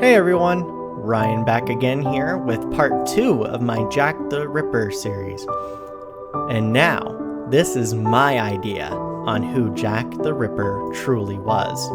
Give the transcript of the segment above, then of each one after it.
Hey everyone, Ryan back again here with part 2 of my Jack the Ripper series. And now, this is my idea on who Jack the Ripper truly was.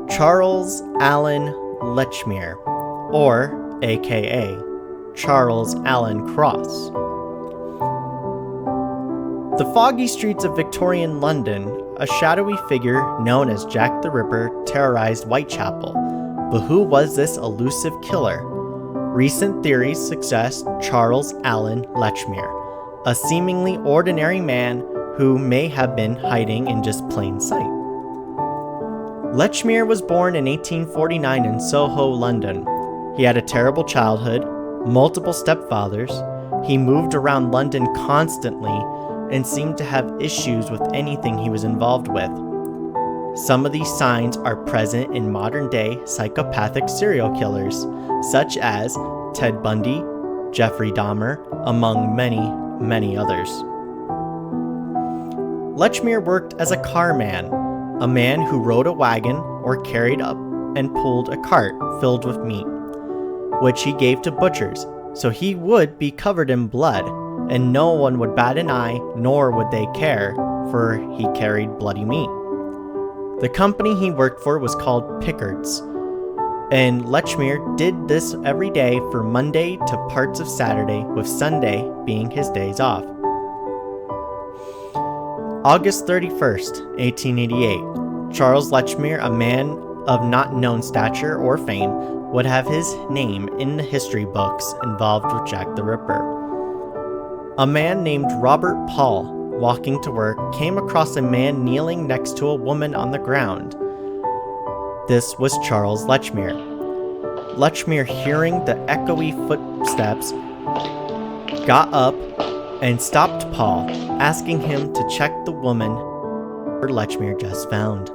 Charles Allen Lechmere, or aka Charles Allen Cross. The foggy streets of Victorian London, a shadowy figure known as Jack the Ripper terrorized Whitechapel. But who was this elusive killer? Recent theories suggest Charles Allen Lechmere, a seemingly ordinary man who may have been hiding in just plain sight. Lechmere was born in 1849 in Soho, London. He had a terrible childhood, multiple stepfathers, he moved around London constantly, and seemed to have issues with anything he was involved with. Some of these signs are present in modern-day psychopathic serial killers, such as Ted Bundy, Jeffrey Dahmer, among many, many others. Lechmere worked as a carman, a man who rode a wagon or carried up and pulled a cart filled with meat, which he gave to butchers, so he would be covered in blood, and no one would bat an eye, nor would they care, for he carried bloody meat. The company he worked for was called Pickard's, and Lechmere did this every day from Monday to parts of Saturday, with Sunday being his days off. August 31st, 1888, Charles Lechmere, a man of not known stature or fame, would have his name in the history books involved with Jack the Ripper. A man named Robert Paul, walking to work, came across a man kneeling next to a woman on the ground. This was Charles Lechmere. Lechmere, hearing the echoey footsteps, got up and stopped Paul, asking him to check the woman Lechmere just found.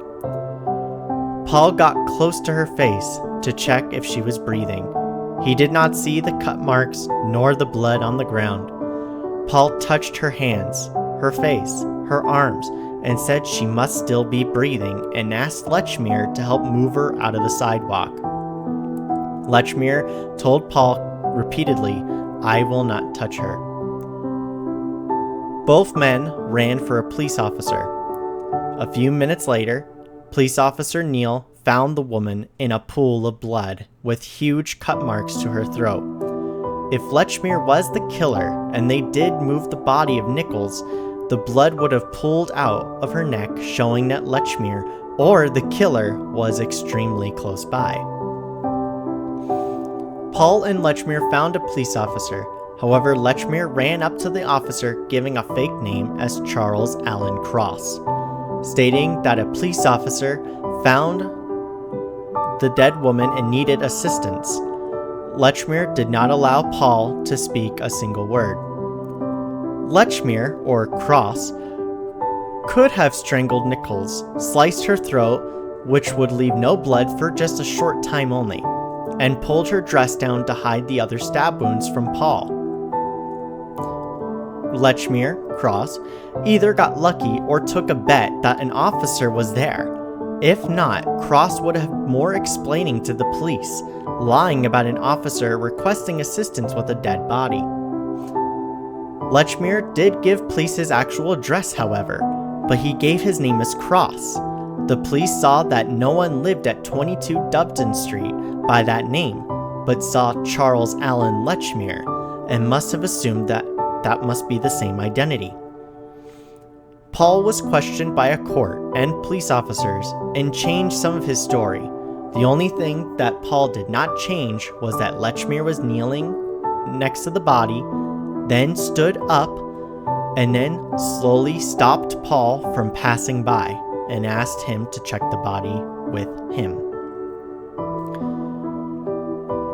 Paul got close to her face to check if she was breathing. He did not see the cut marks nor the blood on the ground. Paul touched her hands, her face, her arms, and said she must still be breathing, and asked Lechmere to help move her out of the sidewalk. Lechmere told Paul repeatedly, "I will not touch her." Both men ran for a police officer. A few minutes later, Police Officer Neal found the woman in a pool of blood with huge cut marks to her throat. If Lechmere was the killer, and they did move the body of Nichols, the blood would have pooled out of her neck, showing that Lechmere, or the killer, was extremely close by. Paul and Lechmere found a police officer. However, Lechmere ran up to the officer, giving a fake name as Charles Allen Cross, stating that a police officer found the dead woman and needed assistance. Lechmere did not allow Paul to speak a single word. Lechmere, or Cross, could have strangled Nichols, sliced her throat, which would leave no blood for just a short time only, and pulled her dress down to hide the other stab wounds from Paul. Lechmere, Cross, either got lucky or took a bet that an officer was there. If not, Cross would have more explaining to the police, lying about an officer requesting assistance with a dead body. Lechmere did give police his actual address, however, but he gave his name as Cross. The police saw that no one lived at 22 Dubden Street by that name, but saw Charles Allen Lechmere, and must have assumed that that must be the same identity. Paul was questioned by a court and police officers and changed some of his story. The only thing that Paul did not change was that Lechmere was kneeling next to the body, then stood up, and then slowly stopped Paul from passing by and asked him to check the body with him.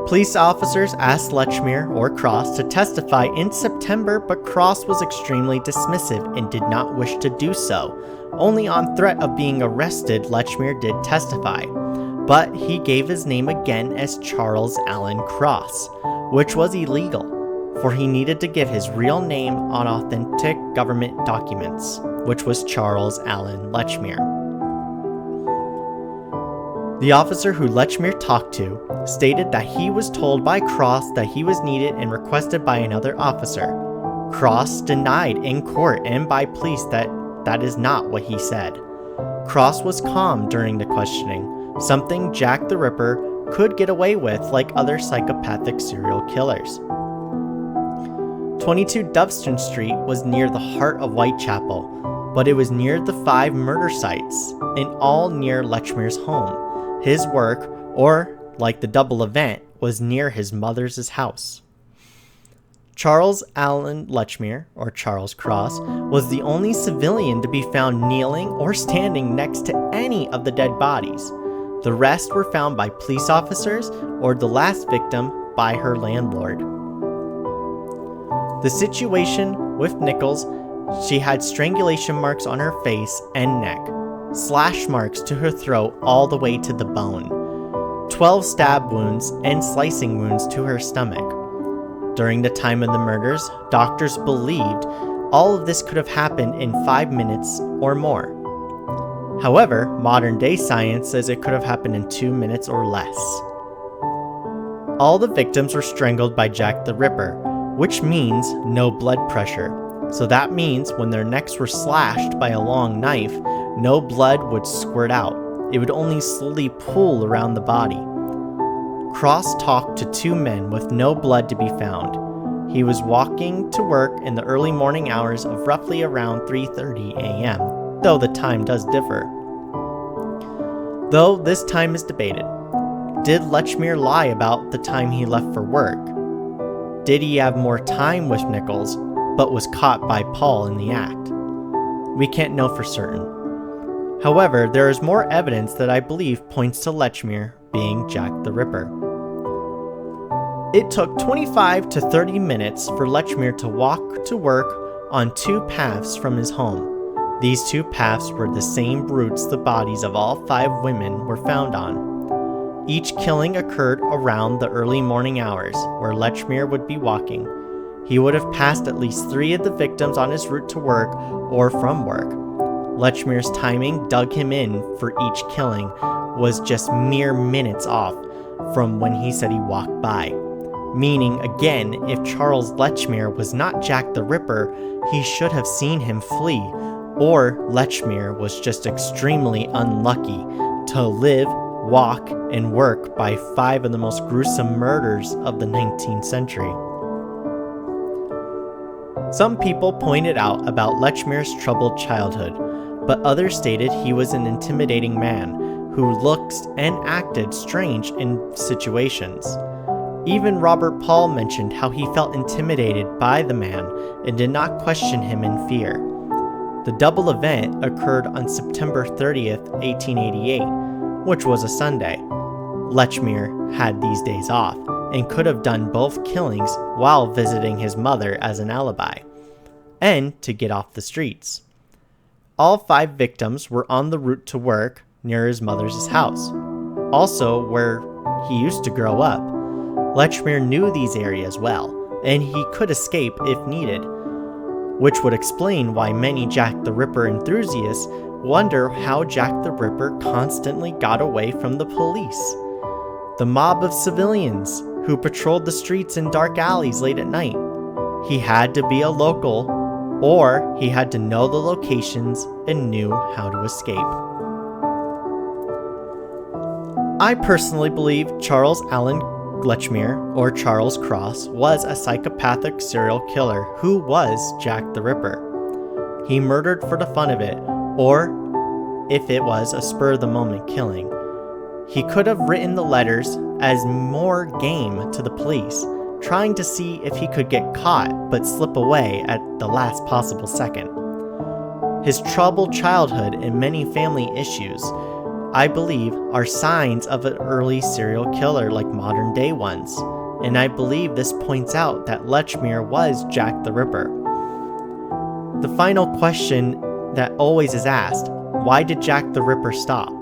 Police officers asked Lechmere, or Cross, to testify in September, but Cross was extremely dismissive and did not wish to do so. Only on threat of being arrested, Lechmere did testify, but he gave his name again as Charles Allen Cross, which was illegal, for he needed to give his real name on authentic government documents, which was Charles Allen Lechmere. The officer who Lechmere talked to stated that he was told by Cross that he was needed and requested by another officer. Cross denied in court and by police that is not what he said. Cross was calm during the questioning, something Jack the Ripper could get away with like other psychopathic serial killers. 22 Doveston Street was near the heart of Whitechapel, but it was near the 5 murder sites, and all near Lechmere's home. His work, or like the double event, was near his mother's house. Charles Allen Lechmere, or Charles Cross, was the only civilian to be found kneeling or standing next to any of the dead bodies. The rest were found by police officers, or the last victim by her landlord. The situation with Nichols, she had strangulation marks on her face and neck, slash marks to her throat all the way to the bone, 12 stab wounds and slicing wounds to her stomach. During the time of the murders, doctors believed all of this could have happened in 5 minutes or more. However, modern-day science says it could have happened in 2 minutes or less. All the victims were strangled by Jack the Ripper, which means no blood pressure. So that means when their necks were slashed by a long knife, no blood would squirt out. It would only slowly pool around the body. Cross talked to 2 men with no blood to be found. He was walking to work in the early morning hours of roughly around 3:30 a.m., though the time does differ. Though this time is debated. Did Lechmere lie about the time he left for work? Did he have more time with Nichols, but was caught by Paul in the act? We can't know for certain. However, there is more evidence that I believe points to Lechmere being Jack the Ripper. It took 25 to 30 minutes for Lechmere to walk to work on 2 paths from his home. These 2 paths were the same routes the bodies of all 5 women were found on. Each killing occurred around the early morning hours, where Lechmere would be walking. He would have passed at least 3 of the victims on his route to work or from work. Lechmere's timing dug him in for each killing was just mere minutes off from when he said he walked by. Meaning, again, if Charles Lechmere was not Jack the Ripper, he should have seen him flee, or Lechmere was just extremely unlucky to live, walk, and work by 5 of the most gruesome murders of the 19th century. Some people pointed out about Lechmere's troubled childhood, but others stated he was an intimidating man who looked and acted strange in situations. Even Robert Paul mentioned how he felt intimidated by the man and did not question him in fear. The double event occurred on September 30th, 1888, which was a Sunday. Lechmere had these days off and could have done both killings while visiting his mother as an alibi, and to get off the streets. All 5 victims were on the route to work near his mother's house, also where he used to grow up. Lechmere knew these areas well, and he could escape if needed, which would explain why many Jack the Ripper enthusiasts wonder how Jack the Ripper constantly got away from the police. The mob of civilians who patrolled the streets and dark alleys late at night. He had to be a local, or he had to know the locations and knew how to escape. I personally believe Charles Allen Lechmere, or Charles Cross, was a psychopathic serial killer who was Jack the Ripper. He murdered for the fun of it, or if it was a spur-of-the-moment killing. He could have written the letters as more game to the police, trying to see if he could get caught but slip away at the last possible second. His troubled childhood and many family issues, I believe, are signs of an early serial killer like modern day ones, and I believe this points out that Lechmere was Jack the Ripper. The final question that always is asked, why did Jack the Ripper stop?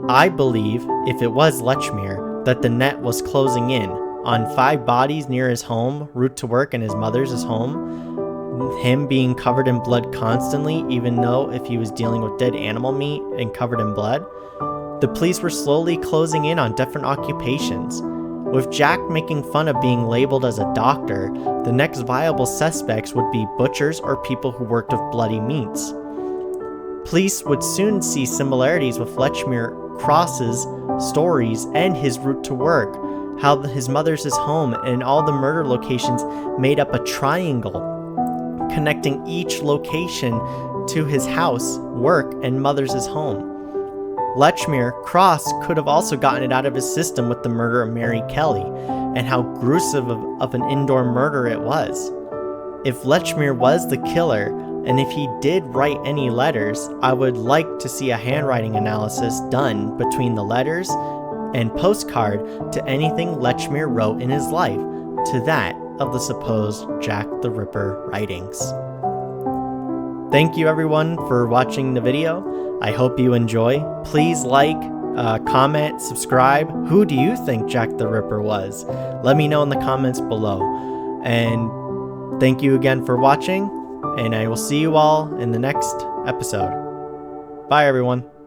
I believe, if it was Lechmere, that the net was closing in on 5 bodies near his home, route to work, and his mother's home, him being covered in blood constantly, even though if he was dealing with dead animal meat and covered in blood, The police were slowly closing in on different occupations. With Jack making fun of being labeled as a doctor, the next viable suspects would be butchers or people who worked with bloody meats. Police would soon see similarities with Lechmere Cross's stories and his route to work, how his mother's his home, and all the murder locations made up a triangle, connecting each location to his house, work, and mother's his home. Lechmere Cross could have also gotten it out of his system with the murder of Mary Kelly, and how gruesome of an indoor murder it was. If Lechmere was the killer, and if he did write any letters, I would like to see a handwriting analysis done between the letters and postcard to anything Lechmere wrote in his life to that of the supposed Jack the Ripper writings. Thank you everyone for watching the video. I hope you enjoy. Please like, comment, subscribe. Who do you think Jack the Ripper was? Let me know in the comments below. And thank you again for watching, and I will see you all in the next episode. Bye everyone.